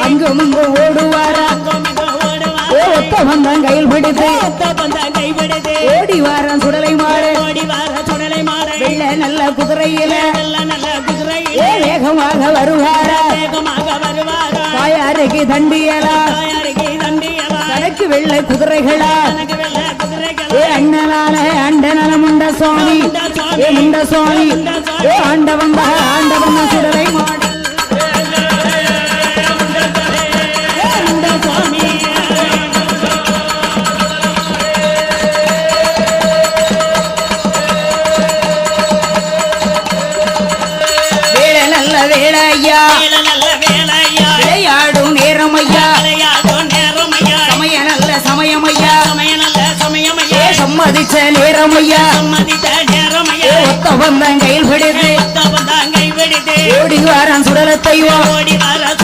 அங்கும் இங்கும் ஓடுவாரா ஒத்த வந்தான் கையில் பிடித்து ஓடி வாரம் சுடலை மாடு வெள்ள நல்ல குதிரையில வேகமாக வருவாரா தாயாருக்கு தண்டியலா தனக்கு வெள்ள குதிரைகளா அண்ணனான அண்டனல முண்ட சுவாமி முண்ட சுவாமி ஆண்டவன் ஆண்டவன் சுடலை மாடு வேளையா விளையாடும் நேரம் ஐயா சமய நல்ல சமயம் ஐயா சம்மதிச்ச நேரம் ஐயா ஒத்த வந்தான் கையில் பிடித்து ஓடி வாரான் சுடலத்தைவா